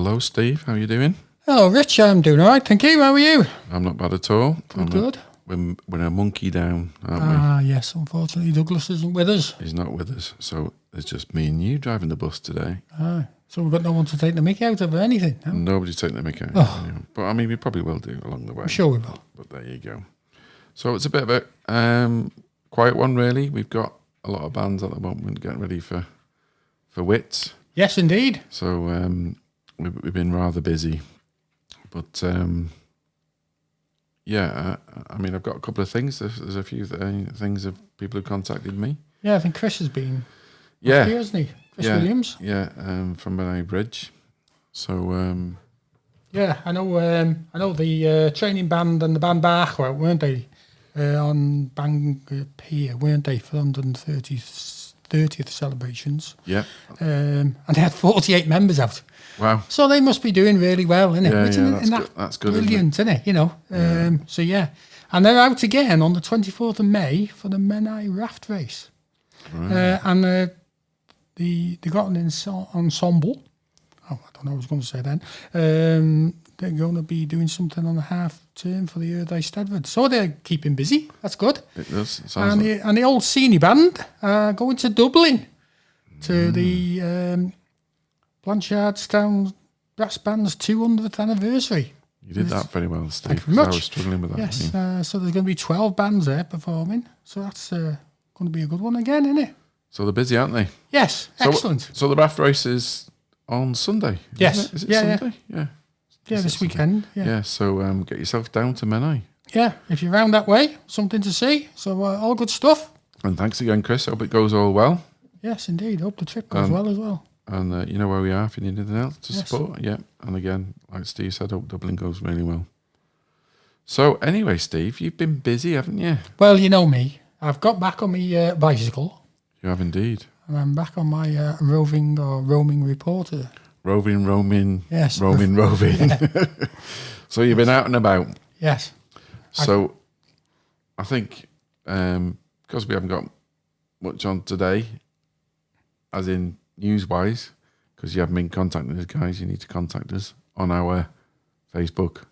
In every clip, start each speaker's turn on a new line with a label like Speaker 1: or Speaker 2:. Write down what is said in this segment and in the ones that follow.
Speaker 1: Hello, Steve. How are you doing?
Speaker 2: Hello, Rich. I'm doing all right, thank you. How are you?
Speaker 1: I'm not bad at all.
Speaker 2: Good.
Speaker 1: We're a monkey down, aren't we?
Speaker 2: Ah, yes. Unfortunately, Douglas isn't with us.
Speaker 1: He's not with us, so it's just me and you driving the bus today.
Speaker 2: So we've got no one to take the mick out of or anything. No?
Speaker 1: Nobody's taking the mick out. But I mean, we probably will do along the way.
Speaker 2: I'm sure we will.
Speaker 1: But there you go. So it's a bit of a quiet one, really. We've got a lot of bands at the moment getting ready for Wits.
Speaker 2: Yes, indeed.
Speaker 1: So we've been rather busy. But yeah, I mean, I've got a couple of things. There's a few things of people who contacted me.
Speaker 2: Yeah, I think Chris has been.
Speaker 1: Yeah,
Speaker 2: here, hasn't he? Chris Williams.
Speaker 1: Yeah, from Benay Bridge. So
Speaker 2: yeah, I know the training band and the band Bach were, weren't they? On Bang Pier, weren't they, for 130th celebrations?
Speaker 1: Yeah.
Speaker 2: And they had 48 members out.
Speaker 1: Wow.
Speaker 2: So they must be doing really well, innit?
Speaker 1: Yeah, that's good.
Speaker 2: Brilliant, isn't it? You know. So yeah, and they're out again on the 24th of May for the Menai Raft Race. Right. And they got an ensemble. Oh, I don't know what I was going to say then. They're going to be doing something on the half term for the Erdai Stedford. So they're keeping busy. That's good.
Speaker 1: It does. It
Speaker 2: and the old senior band are going to Dublin to the Blanchardstown Brass Band's 200th anniversary.
Speaker 1: You did that very well, Steve.
Speaker 2: Thank you very much.
Speaker 1: I was struggling with that.
Speaker 2: Yes. So there's going to be 12 bands there performing. So that's going to be a good one again, isn't it?
Speaker 1: So they're busy, aren't they?
Speaker 2: Yes. Excellent.
Speaker 1: So the raft race is on Sunday.
Speaker 2: Yes.
Speaker 1: Is it Sunday? Yeah.
Speaker 2: Yeah, this weekend.
Speaker 1: Yeah. So get yourself down to Menai.
Speaker 2: Yeah, if you're around that way, something to see. So all good stuff.
Speaker 1: And thanks again, Chris. Hope it goes all well.
Speaker 2: Yes, indeed. Hope the trip goes well as well.
Speaker 1: And you know where we are if you need anything else to support. Yeah. And again, like Steve said, hope Dublin goes really well. So anyway, Steve, you've been busy, haven't you?
Speaker 2: Well, you know me. I've got back on my bicycle.
Speaker 1: You have indeed.
Speaker 2: And I'm back on my roaming reporter.
Speaker 1: Roaming.
Speaker 2: Yes.
Speaker 1: Roaming. So you've been out and about.
Speaker 2: Yes.
Speaker 1: So I think because we haven't got much on today, as in news-wise, because you haven't been contacting us, guys, you need to contact us on our Facebook,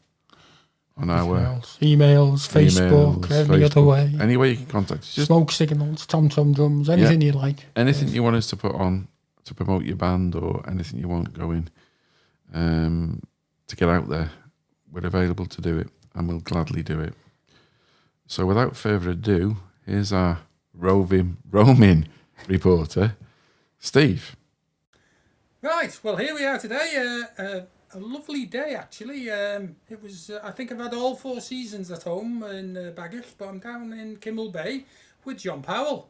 Speaker 1: on our
Speaker 2: emails, Facebook, any other way.
Speaker 1: Any way you can contact us.
Speaker 2: Just smoke signals, tom-tom drums, anything you like.
Speaker 1: Anything you want us to put on to promote your band or anything you want going to get out there, we're available to do it and we'll gladly do it. So without further ado, here's our roaming reporter, Steve.
Speaker 2: Right, well here we are today, a lovely day actually. It was, I think I've had all 4 seasons at home in Baggish, but I'm down in Kimmel Bay with John Powell.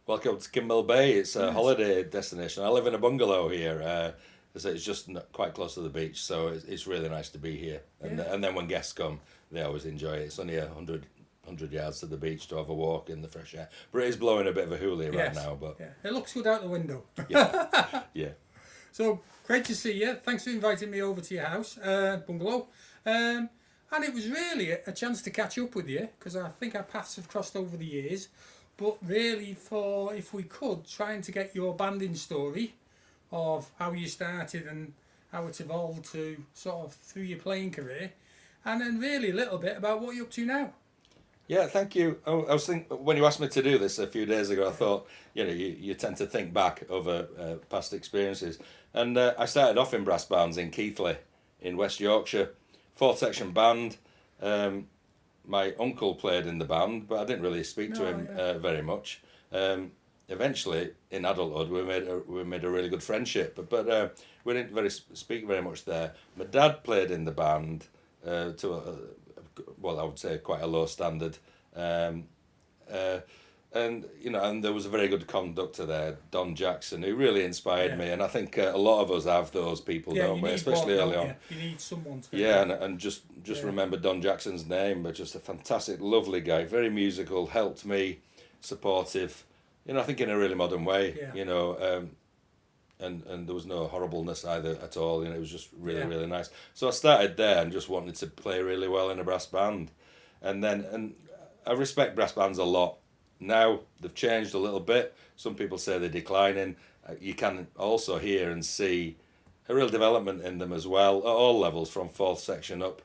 Speaker 3: Welcome to Kimmel Bay. It's a holiday destination. I live in a bungalow here. It's just quite close to the beach, so it's really nice to be here. And then when guests come, they always enjoy it. It's only 100 yards to the beach to have a walk in the fresh air. But it is blowing a bit of a hoolie right now. But
Speaker 2: it looks good out the window.
Speaker 3: Yeah.
Speaker 2: So great to see you. Thanks for inviting me over to your house, bungalow. And it was really a chance to catch up with you because I think our paths have crossed over the years. But really, if we could, trying to get your banding story of how you started and how it's evolved to sort of through your playing career, and then really a little bit about what you're up to now.
Speaker 3: Yeah, thank you. I was thinking when you asked me to do this a few days ago, I thought you tend to think back over past experiences, and I started off in brass bands in Keighley, in West Yorkshire, 4th-section band. My uncle played in the band, but I didn't really speak to him very much. Eventually, in adulthood, we made a really good friendship, but we didn't speak very much there. My dad played in the band to I would say quite a low standard, and there was a very good conductor there, Don Jackson, who really inspired me, and I think a lot of us have those people, don't we? Especially early on.
Speaker 2: You need someone to.
Speaker 3: And just remember Don Jackson's name, but just a fantastic, lovely guy, very musical, helped me, supportive. I think in a really modern way. And there was no horribleness either at all. It was just really nice. So I started there and just wanted to play really well in a brass band, and I respect brass bands a lot. Now they've changed a little bit. Some people say they're declining. You can also hear and see a real development in them as well at all levels, from fourth section up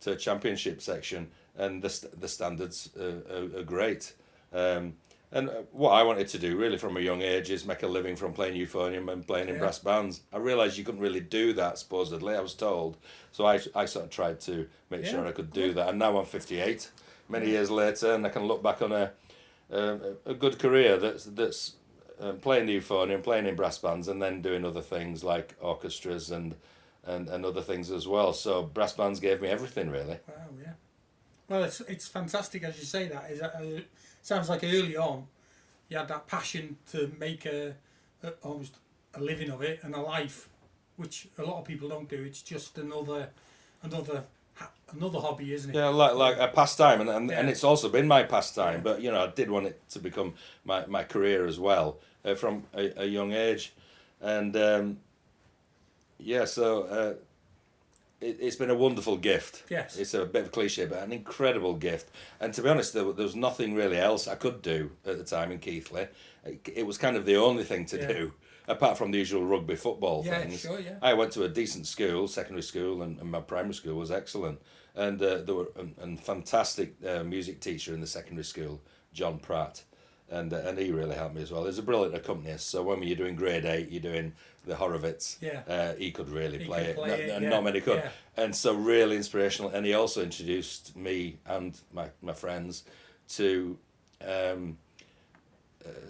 Speaker 3: to championship section, and the standards are great. And what I wanted to do really from a young age is make a living from playing euphonium and playing in brass bands. I realised you couldn't really do that, supposedly, I was told. So I sort of tried to make sure I could do that. And now I'm 58, many years later, and I can look back on a good career that's playing the euphonium, playing in brass bands, and then doing other things like orchestras and other things as well. So brass bands gave me everything, really.
Speaker 2: Wow, yeah. Well, it's fantastic as you say that. Sounds like early on you had that passion to make almost a living of it and a life, which a lot of people don't do. It's just another hobby, isn't it?
Speaker 3: Yeah, like a pastime, and it's also been my pastime. But I did want it to become my career as well from a young age, and so. It's been a wonderful gift.
Speaker 2: Yes.
Speaker 3: It's a bit of a cliche, but an incredible gift. And to be honest, there was nothing really else I could do at the time in Keighley. It was kind of the only thing to do, apart from the usual rugby football things.
Speaker 2: Sure, yeah.
Speaker 3: I went to a decent school, secondary school, and my primary school was excellent. And there were a fantastic music teacher in the secondary school, John Pratt. And he really helped me as well. He's a brilliant accompanist. So when you're doing grade 8, you're doing the Horowitz. He could really play it. Not many could. Yeah. And so really inspirational. And he also introduced me and my friends to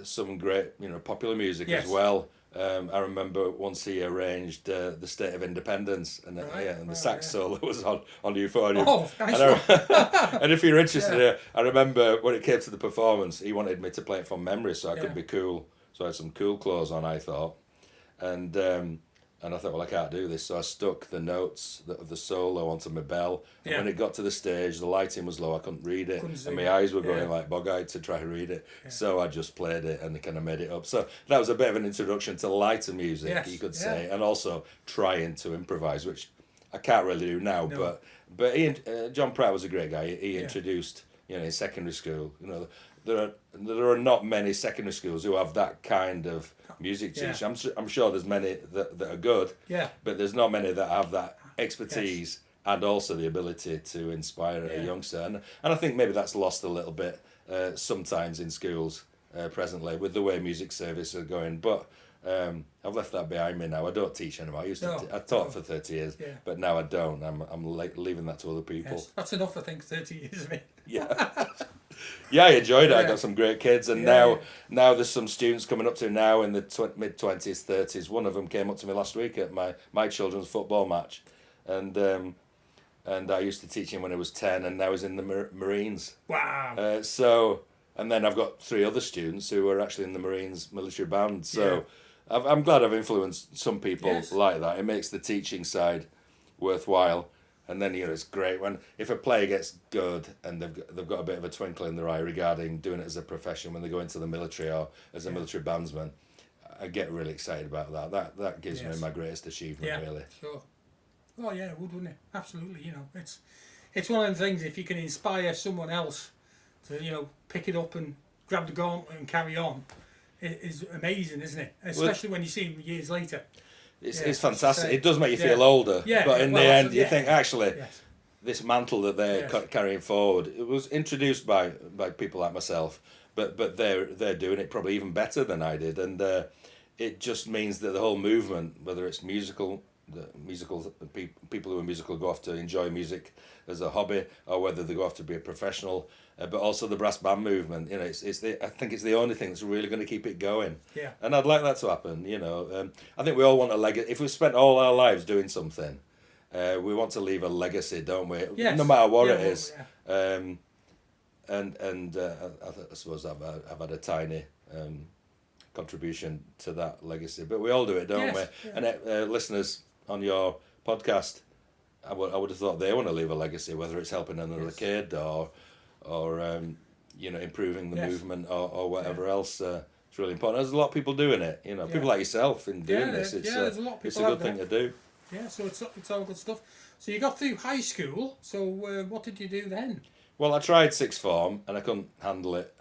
Speaker 3: some great popular music as well. I remember once he arranged the State of Independence, and the sax solo was on Euphonium.
Speaker 2: Oh, nice.
Speaker 3: And if you're interested, I remember when it came to the performance, he wanted me to play it from memory so I could be cool. So I had some cool clothes on, I thought, and I thought, well, I can't do this, so I stuck the notes of the solo onto my bell. And when it got to the stage, the lighting was low, I couldn't read it, and my eyes were going like bug-eyed to try to read it. So I just played it and kind of made it up. So that was a bit of an introduction to lighter music, you could say, and also trying to improvise, which I can't really do now. No. But John Pratt was a great guy. He introduced, in secondary school, there are not many secondary schools who have that kind of music teacher. I'm sure there's many that are good, but there's not many that have that expertise and also the ability to inspire a youngster. And I think maybe that's lost a little bit sometimes in schools presently with the way music services are going. But I've left that behind me now. I don't teach anymore. I taught for 30 years, but now I don't. I'm leaving that to other people.
Speaker 2: Yes. That's enough, I think, 30 years, isn't it?
Speaker 3: Yeah. Yeah, I enjoyed it. I got some great kids, and now there's some students coming up to now in the mid-20s, 30s. One of them came up to me last week at my children's football match, and I used to teach him when he was 10, and now he's in the Marines.
Speaker 2: Wow.
Speaker 3: And then I've got 3 other students who are actually in the Marines military band. So I'm glad I've influenced some people like that. It makes the teaching side worthwhile. And then it's great if a player gets good and they've got a bit of a twinkle in their eye regarding doing it as a profession when they go into the military or as a military bandsman. I get really excited about that. That gives me my greatest achievement, really.
Speaker 2: Sure. Oh yeah, it would, wouldn't it? Absolutely. It's one of the things. If you can inspire someone else to pick it up and grab the gauntlet and carry on, it is amazing, isn't it? Especially when you see them years later.
Speaker 3: It's fantastic. It does make you feel older, but in the end, you think actually, this mantle that they're carrying forward, it was introduced by people like myself, but they're doing it probably even better than I did, and it just means that the whole movement, whether it's musical people who are musical go off to enjoy music as a hobby, or whether they go off to be a professional, but also the brass band movement. I think it's the only thing that's really going to keep it going.
Speaker 2: Yeah.
Speaker 3: And I'd like that to happen. I think we all want a legacy. If we've spent all our lives doing something, we want to leave a legacy, don't we?
Speaker 2: Yes.
Speaker 3: No matter what it is. I suppose I've had a tiny contribution to that legacy, but we all do it, don't we? Yeah. And listeners on your podcast, I would have thought they want to leave a legacy, whether it's helping another kid or improving the movement or whatever else. It's really important. There's a lot of people doing it. People like yourself in doing this.
Speaker 2: There's a lot of people
Speaker 3: it's a good thing to do.
Speaker 2: Yeah, so it's all good stuff. So you got through high school. So what did you do then?
Speaker 3: Well, I tried sixth form and I couldn't handle it.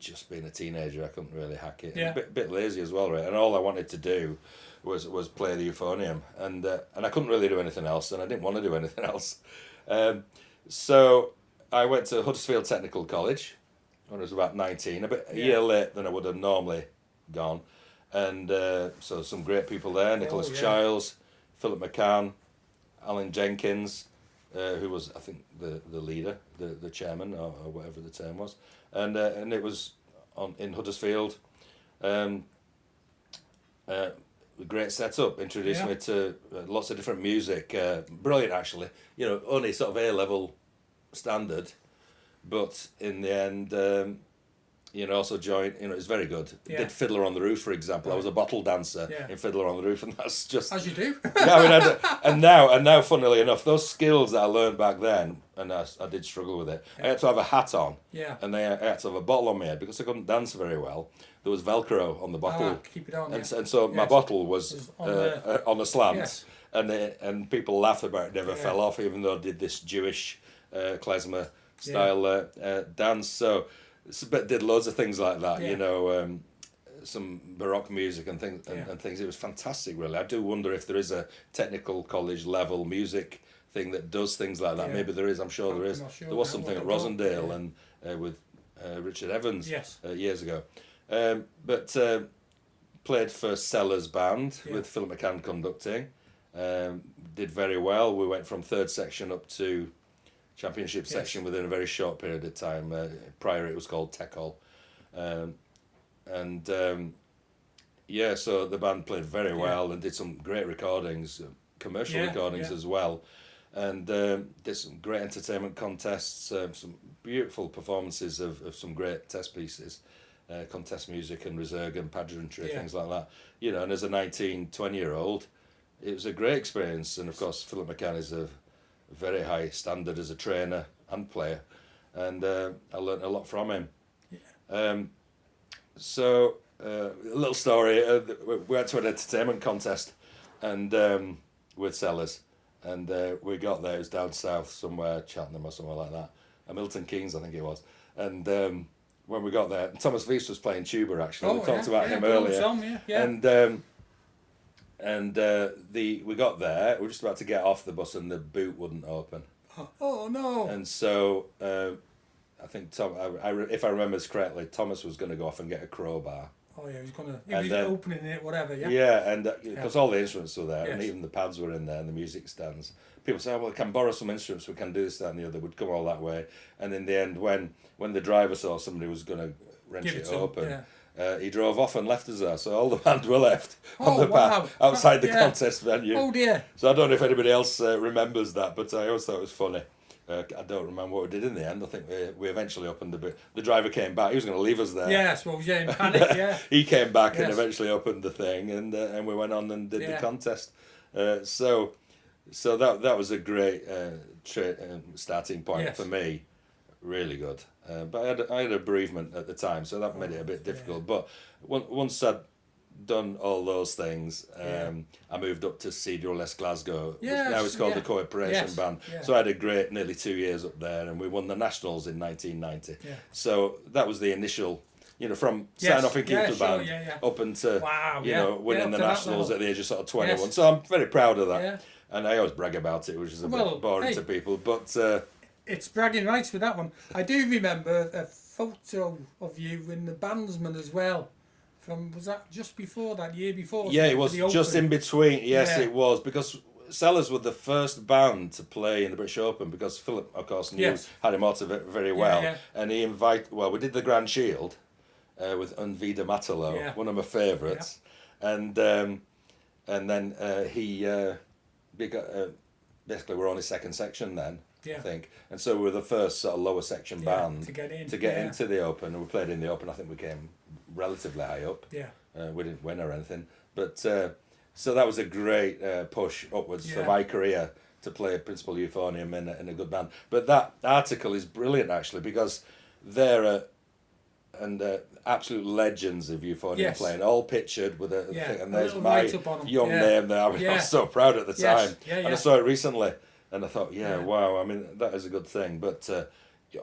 Speaker 3: just being a teenager, I couldn't really hack it.
Speaker 2: Yeah.
Speaker 3: A bit lazy as well, right? And all I wanted to do was play the euphonium, and I couldn't really do anything else, and I didn't want to do anything else. So I went to Huddersfield Technical College when I was about 19, a year later than I would have normally gone. And so some great people there, Nicholas Childs, Philip McCann, Alan Jenkins, who was, I think, the leader, the chairman, or whatever the term was. And it was in Huddersfield. Great setup, introduced me to lots of different music. Brilliant, actually. You know, only sort of A-level standard, but in the end, you know, also joined, you know, it's very good.
Speaker 2: Yeah.
Speaker 3: Did Fiddler on the Roof, for example. I was a bottle dancer in Fiddler on the Roof, and that's just...
Speaker 2: As you do.
Speaker 3: Yeah, I mean, and now, funnily enough, those skills that I learned back then, and I did struggle with it, I had to have a hat on, and I had to have a bottle on my head, because I couldn't dance very well. There was Velcro on the bottle.
Speaker 2: Keep it on,
Speaker 3: and so my bottle was on a slant, and people laughed about it, never fell off, even though I did this Jewish klezmer style dance. So, but did loads of things like that, you know, some Baroque music and things, and things. It was fantastic, really. I do wonder if there is a technical college level music thing that does things like that. Maybe there is. I'm sure there is.
Speaker 2: Sure
Speaker 3: there was something at Rosendale and with Richard Evans years ago. But played for Sellers Band with Philip McCann conducting. Did very well. We went from third section up to championship section within a very short period of time. Prior it was called Techol. So the band played very well and did some great recordings, commercial recordings as well. And did some great entertainment contests, some beautiful performances of some great test pieces. Contest music and resurgam, pageantry, things like that. You know, and as a 19, 20-year-old, it was a great experience. And of course, Philip McCann is a very high standard as a trainer and player, and I learnt a lot from him. So a little story: we went to an entertainment contest, and with Sellers, and we got there. It was down south somewhere, Cheltenham or somewhere like that, Milton Keynes, I think it was, and. When we got there, Thomas Wiest was playing tuba. Actually, we talked about him earlier. We got there. We were just about to get off the bus, and the boot wouldn't open.
Speaker 2: Oh no!
Speaker 3: And so I think if I remember this correctly, Thomas was going to go off and get a crowbar.
Speaker 2: Oh yeah, he was opening it, whatever. Yeah.
Speaker 3: Yeah, and because all the instruments were there, and even the pads were in there, and the music stands. People say, "Well, we can borrow some instruments. We can do this, that, and the other." We'd come all that way, and in the end, when the driver saw somebody was going to wrench it open, he drove off and left us there. So all the band were left on the path outside the contest venue.
Speaker 2: Oh dear!
Speaker 3: So I don't know if anybody else remembers that, but I always thought it was funny. I don't remember what we did in the end. I think we eventually opened the bit. The driver came back. He was going to leave us there.
Speaker 2: Yes, well, in panic.
Speaker 3: He came back and eventually opened the thing, and we went on and did the contest. So that was a great starting point for me. Really good. But I had a bereavement at the time, so that made it a bit difficult. But once I'd done all those things, I moved up to Cathedral Les Glasgow, which now is called the Cooperation Band. So I had a great nearly 2 years up there, and we won the Nationals in 1990. So that was the initial, you know, from starting off in Keith Band up into, winning the Nationals at the age of sort of 21. So I'm very proud of that. And I always brag about it, which is a bit boring to people, but...
Speaker 2: it's bragging rights with that one. I do remember a photo of you in the bandsman as well. Was that just before that, year before?
Speaker 3: Yeah, it was just in between. Yes, it was, because Sellers were the first band to play in the British Open, because Philip, of course, had him out of it very well. And he we did the Grand Shield with Unvida Matalo, one of my favourites. And then he... basically, we're on his second section then, I think. And so we were the first sort of lower section band
Speaker 2: to get
Speaker 3: into the Open. And we played in the Open. I think we came relatively high up. We didn't win or anything. But so that was a great push upwards for my career, to play principal euphonium in a good band. But that article is brilliant, actually, because they're absolute legends of euphonium playing, all pictured with a thing, and there's my young name there. I was so proud at the time, and I saw it recently, and I thought, wow, I mean, that is a good thing. But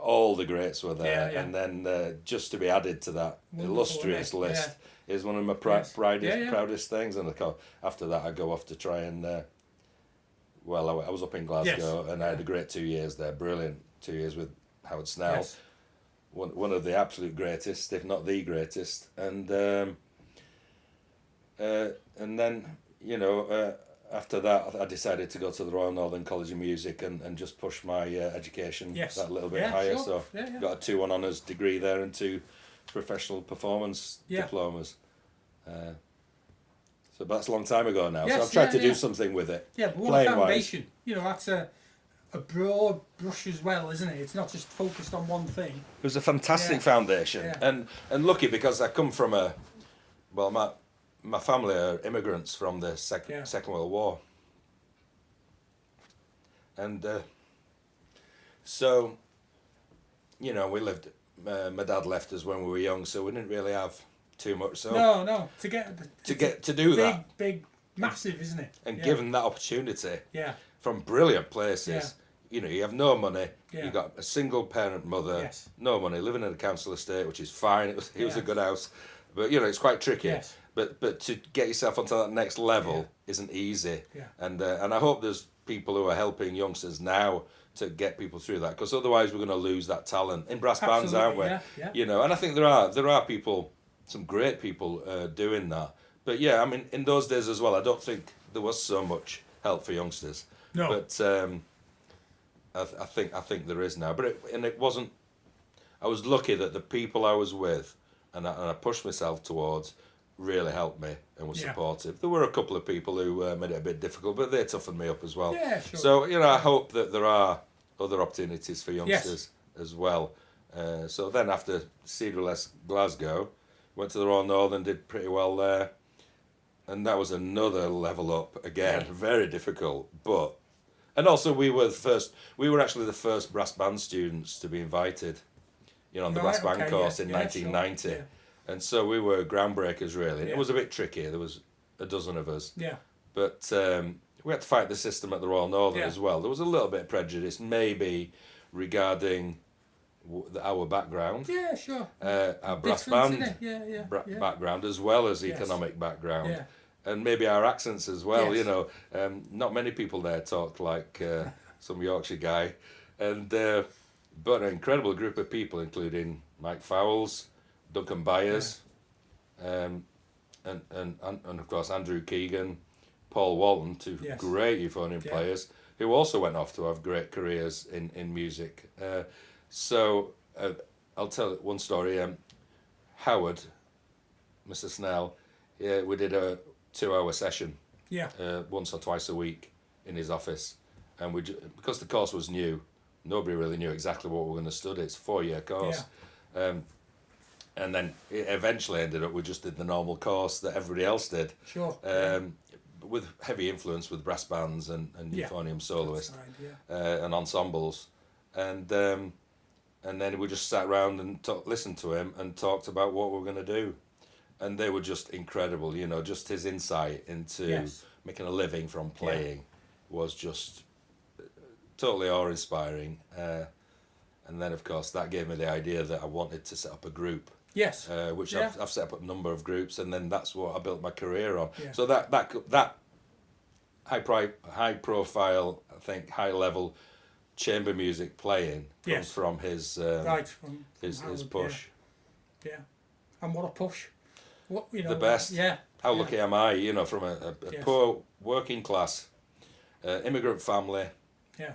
Speaker 3: all the greats were there,
Speaker 2: Yeah, yeah.
Speaker 3: and then just to be added to that
Speaker 2: Wonderful,
Speaker 3: illustrious
Speaker 2: isn't it?
Speaker 3: list is one of my
Speaker 2: Yes.
Speaker 3: proudest things. And after that, I go off to try and. I was up in Glasgow, and I had a great 2 years there. Brilliant 2 years with Howard Snell,
Speaker 2: Yes.
Speaker 3: one of the absolute greatest, if not the greatest. And then after that, I decided to go to the Royal Northern College of Music and just push my education that little bit higher.
Speaker 2: Sure.
Speaker 3: So got a 2-1 honours degree there and 2 professional performance
Speaker 2: Yeah.
Speaker 3: diplomas. So that's a long time ago now.
Speaker 2: Yes,
Speaker 3: so I've tried to do
Speaker 2: yeah.
Speaker 3: something with it.
Speaker 2: Yeah, but what a
Speaker 3: playing-wise.
Speaker 2: foundation. That's a broad brush as well, isn't it? It's not just focused on one thing.
Speaker 3: It was a fantastic foundation, and lucky because I come from my family are immigrants from the Second World War, and so we lived. My dad left us when we were young, so we didn't really have too much. So
Speaker 2: No, to
Speaker 3: do that,
Speaker 2: big, massive, isn't it?
Speaker 3: and given that opportunity
Speaker 2: Yeah.
Speaker 3: from brilliant places. You have no money.
Speaker 2: Yeah.
Speaker 3: You got a single parent mother,
Speaker 2: Yes.
Speaker 3: no money, living in a council estate, which is fine. It was a good house, but it's quite tricky.
Speaker 2: Yes.
Speaker 3: But to get yourself onto that next level isn't easy.
Speaker 2: Yeah.
Speaker 3: And I hope there's people who are helping youngsters now to get people through that, because otherwise we're going to lose that talent in brass bands, aren't we?
Speaker 2: Yeah.
Speaker 3: And I think there are people, some great people doing that. But I mean, in those days as well, I don't think there was so much help for youngsters.
Speaker 2: No.
Speaker 3: But I think there is now. But it wasn't. I was lucky that the people I was with and I pushed myself towards really helped me and were supportive. There were a couple of people who made it a bit difficult, but they toughened me up as well.
Speaker 2: Yeah, sure.
Speaker 3: So I hope that there are other opportunities for youngsters as well. So then after Cedar Glasgow, went to the Royal Northern, did pretty well there, and that was another level up again. Very difficult, and also we were actually the first brass band students to be invited, on the brass band course in 1990.
Speaker 2: Sure. Yeah.
Speaker 3: And so we were groundbreakers, really. It was a bit tricky. There was a dozen of us.
Speaker 2: Yeah.
Speaker 3: But we had to fight the system at the Royal Northern as well. There was a little bit of prejudice, maybe, regarding our background.
Speaker 2: Yeah, sure.
Speaker 3: Our brass
Speaker 2: Difference,
Speaker 3: band
Speaker 2: innit?
Speaker 3: background, as well as economic background.
Speaker 2: Yeah.
Speaker 3: And maybe our accents as well.
Speaker 2: Yes.
Speaker 3: Not many people there talked like some Yorkshire guy. And but an incredible group of people, including Mike Fowles, Duncan Byers, and of course Andrew Keegan, Paul Walton, two great euphonium players who also went off to have great careers in music. So I'll tell one story. Howard, Mr. Snell, we did a 2-hour session, once or twice a week in his office, and because the course was new, nobody really knew exactly what we were going to study. It's a 4-year course. And then it eventually ended up we just did the normal course that everybody else did.
Speaker 2: Sure.
Speaker 3: With heavy influence with brass bands and euphonium soloists and ensembles. And then we just sat around and listened to him and talked about what we were going to do. And they were just incredible, just his insight into making a living from playing was just totally awe-inspiring. And then, of course, that gave me the idea that I wanted to set up a group.
Speaker 2: Yes.
Speaker 3: Which I've set up a number of groups, and then that's what I built my career on.
Speaker 2: Yeah.
Speaker 3: So that high profile, I think, high level chamber music playing comes from his his push.
Speaker 2: Yeah. And what a push!
Speaker 3: The best.
Speaker 2: Yeah.
Speaker 3: How lucky am I? From a poor working class immigrant family.
Speaker 2: Yeah.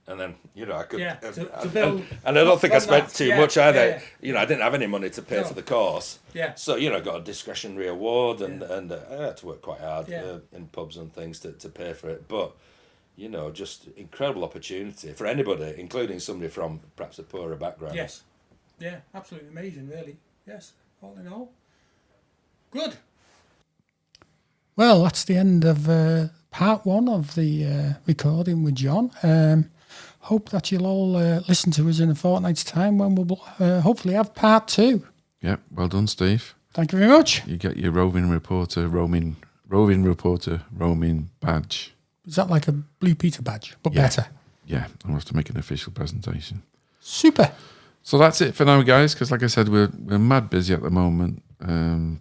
Speaker 3: And then I could,
Speaker 2: to build,
Speaker 3: and I don't think I spent too much either.
Speaker 2: Yeah.
Speaker 3: I didn't have any money to pay for the course.
Speaker 2: Yeah.
Speaker 3: So I got a discretionary award, and I had to work quite hard in pubs and things to pay for it. But just incredible opportunity for anybody, including somebody from perhaps a poorer background.
Speaker 2: Yes. Yeah, absolutely amazing, really. Yes, all in all, good. Well, that's the end of part 1 of the recording with John. Hope that you'll all listen to us in a fortnight's time when we'll hopefully have part 2.
Speaker 1: Yeah, well done, Steve.
Speaker 2: Thank you very much.
Speaker 1: You get your roving reporter, roaming badge.
Speaker 2: Is that like a Blue Peter badge, but better?
Speaker 1: Yeah, I'll have to make an official presentation.
Speaker 2: Super.
Speaker 1: So that's it for now, guys. Because like I said, we're mad busy at the moment,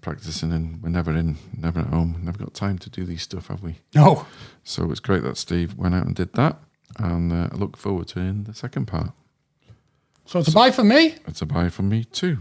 Speaker 1: practicing, and we're never at home. Never got time to do these stuff, have we?
Speaker 2: No.
Speaker 1: So it's great that Steve went out and did that, and I look forward to hearing the second part.
Speaker 2: So it's a bye from me.
Speaker 1: It's a bye from me too.